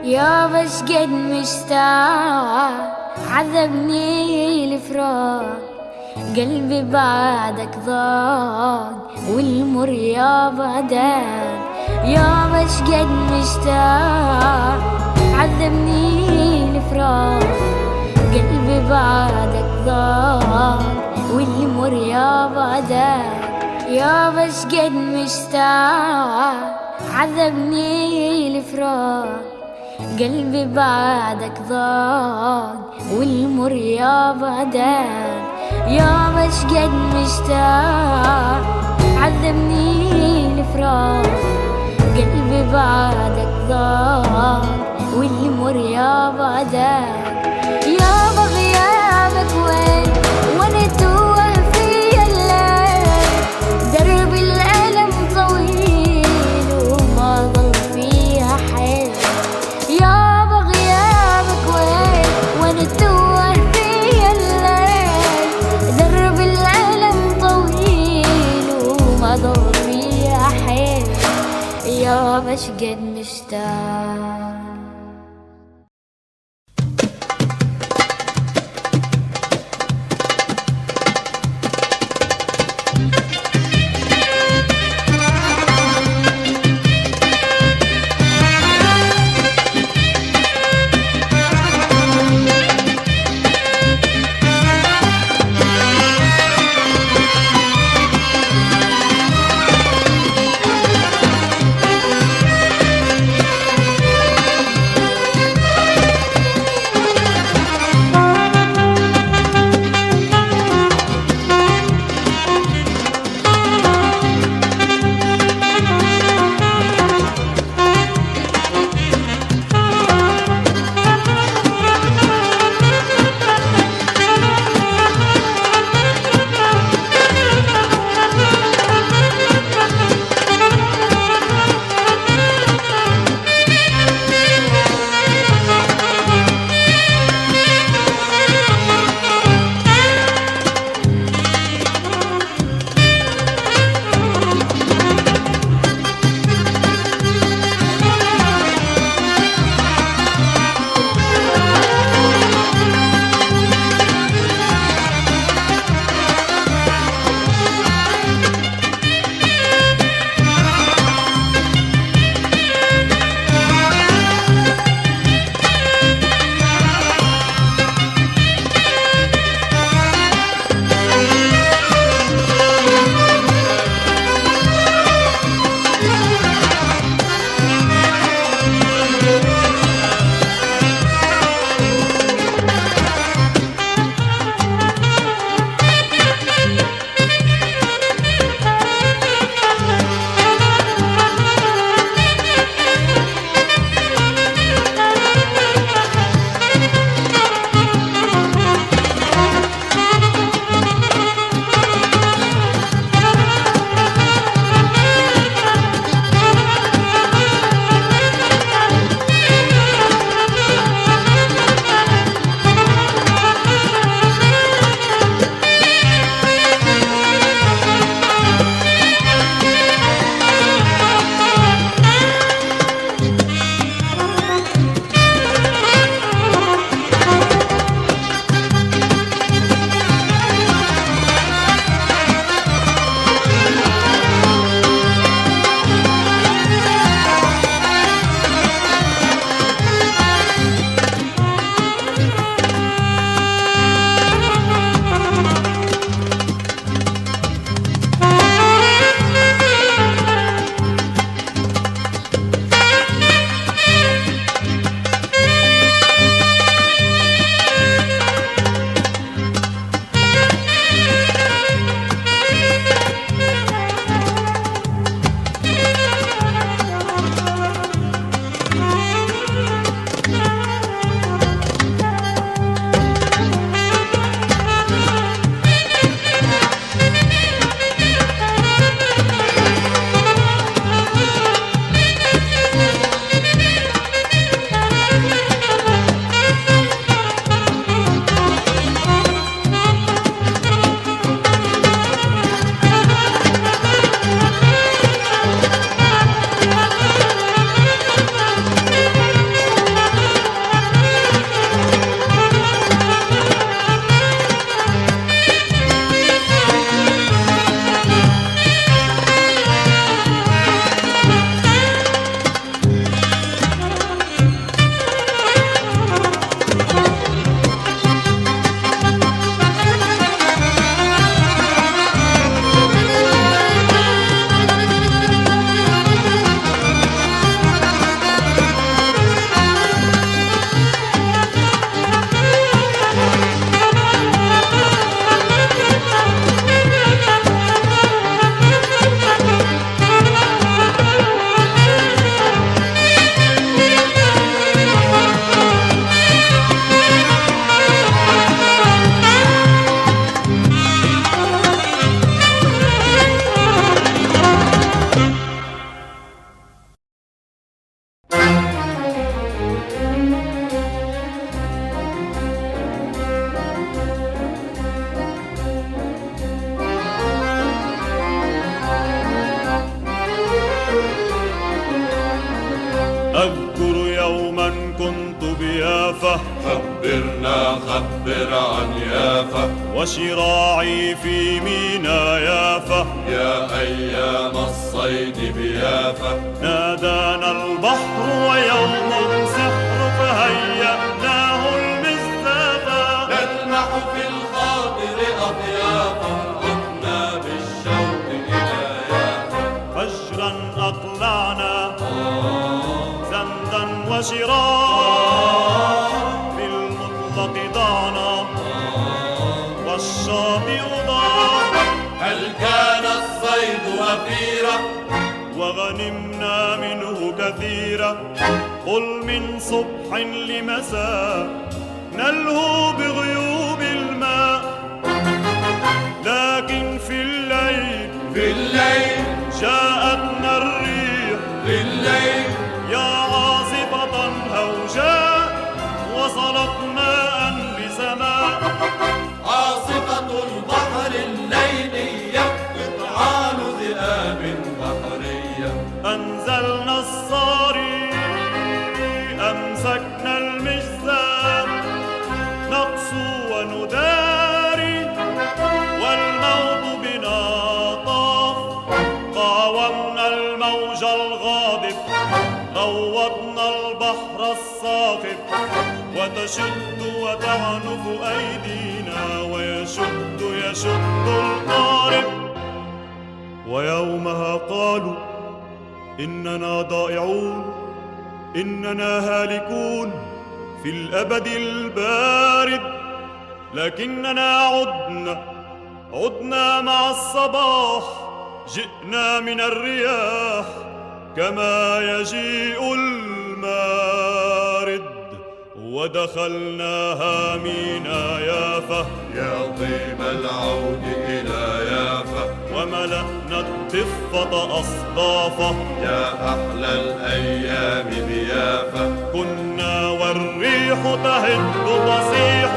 يابا شقد مشتاق عذبني الفراق، قلبي بعدك ضاق والمر يابا داب. يابا شقد مشتاق عذبني الفراق، قلبي بعدك ضاق والمر يابا داب. يابا شقد مشتاق عذبني الفراق، قلبي بعدك ضاق والمر يابا داب. يابا شقد مشتاق عذبني الفراق، قلبي بعدك ضاق والمر يابا داب. يابا غيابك وين وانا توه في الليل، درب الألم طويل وما ضل فيها حيل. يابا غيابك وين وانا توه في الليل، درب الألم طويل وما ضل فيها حيل. يابا شقد مشتاق. أخبرنا خبر عن يافا، وشراعي في مينا يافا. يا أيام الصيد بيافا، نادانا البحر ويوم سحر فهيأناه المزدافا. نلمح في الخاطر أضيافا، عدنا بالشوق إلى يافا. فجرا أقلعنا زندا وشراع، في المطلق ضعنا والشاطئ ضاع. هل كان الصيد وفيرا، وغنمنا منه كثيرا. قل من صبح لمساء نلهو بغيوب الماء، لكن في الليل جاءتنا الريح، في الليل يا عاصفة هوجاء وصلت ماء بسماء. عاصفة البحر الليلية، قطعان ذئاب بحرية. أنزلنا الصاري أمسكنا المجزام، نقسو ونداري والموت بنا طاف. قاومنا الموج الغاضب، روضنا البحر الصاخب، وتشد وتعنف أيدينا ويشد القارب. ويومها قالوا إننا ضائعون، إننا هالكون في الأبد البارد. لكننا عدنا مع الصباح، جئنا من الرياح كما يجيء المارد. ودخلناها مينا يافا، يا طيب العود إلى يافا. وملأنا الضفة أصدافا، يا أحلى الأيام بيافا. كنا والريح تهد تصيح